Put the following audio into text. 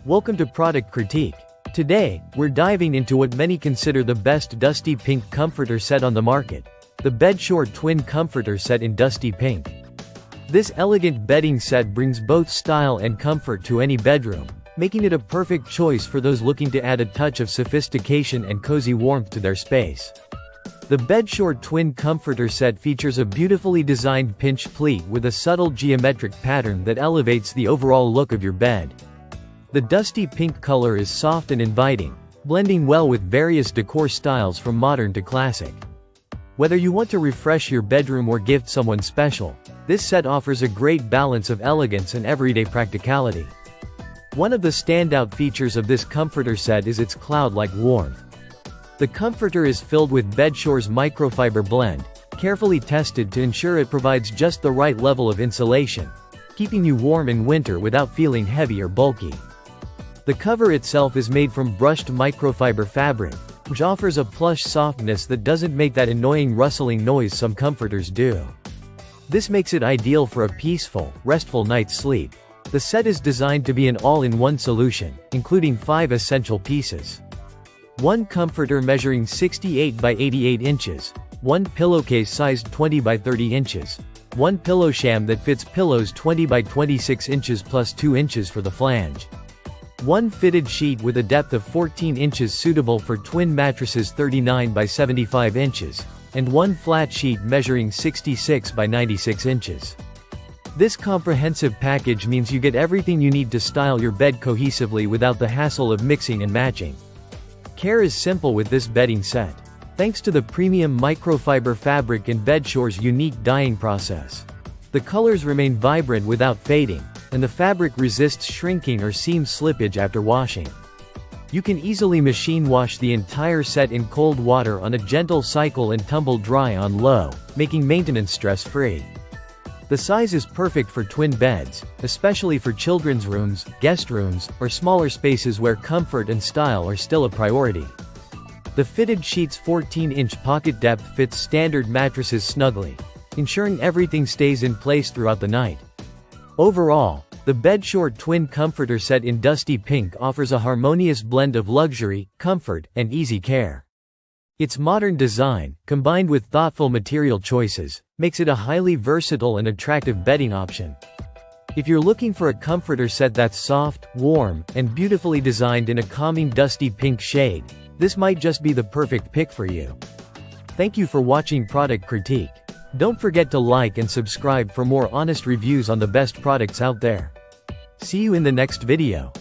Welcome to Product Critique. Today, we're diving into what many consider the best dusty pink comforter set on the market. The Bedsure Twin Comforter Set in Dusty Pink. This elegant bedding set brings both style and comfort to any bedroom, making it a perfect choice for those looking to add a touch of sophistication and cozy warmth to their space. The Bedsure Twin Comforter Set features a beautifully designed pinch pleat with a subtle geometric pattern that elevates the overall look of your bed. The dusty pink color is soft and inviting, blending well with various decor styles from modern to classic. Whether you want to refresh your bedroom or gift someone special, this set offers a great balance of elegance and everyday practicality. One of the standout features of this comforter set is its cloud-like warmth. The comforter is filled with Bedssure's microfiber blend, carefully tested to ensure it provides just the right level of insulation, keeping you warm in winter without feeling heavy or bulky. The cover itself is made from brushed microfiber fabric, which offers a plush softness that doesn't make that annoying rustling noise some comforters do. This makes it ideal for a peaceful, restful night's sleep. The set is designed to be an all-in-one solution, including 5 essential pieces. 1 comforter measuring 68 by 88 inches, 1 pillowcase sized 20 by 30 inches, 1 pillow sham that fits pillows 20 by 26 inches plus 2 inches for the flange. 1 fitted sheet with a depth of 14 inches suitable for twin mattresses 39 by 75 inches, and 1 flat sheet measuring 66 by 96 inches. This comprehensive package means you get everything you need to style your bed cohesively without the hassle of mixing and matching. Care is simple with this bedding set, thanks to the premium microfiber fabric and Bedssure's unique dyeing process. The colors remain vibrant without fading, and the fabric resists shrinking or seam slippage after washing. You can easily machine wash the entire set in cold water on a gentle cycle and tumble dry on low, making maintenance stress-free. The size is perfect for twin beds, especially for children's rooms, guest rooms, or smaller spaces where comfort and style are still a priority. The fitted sheet's 14-inch pocket depth fits standard mattresses snugly, ensuring everything stays in place throughout the night. Overall, the Bedsure Twin Comforter Set in Dusty Pink offers a harmonious blend of luxury, comfort, and easy care. Its modern design, combined with thoughtful material choices, makes it a highly versatile and attractive bedding option. If you're looking for a comforter set that's soft, warm, and beautifully designed in a calming dusty pink shade, this might just be the perfect pick for you. Thank you for watching Product Critique. Don't forget to like and subscribe for more honest reviews on the best products out there. See you in the next video.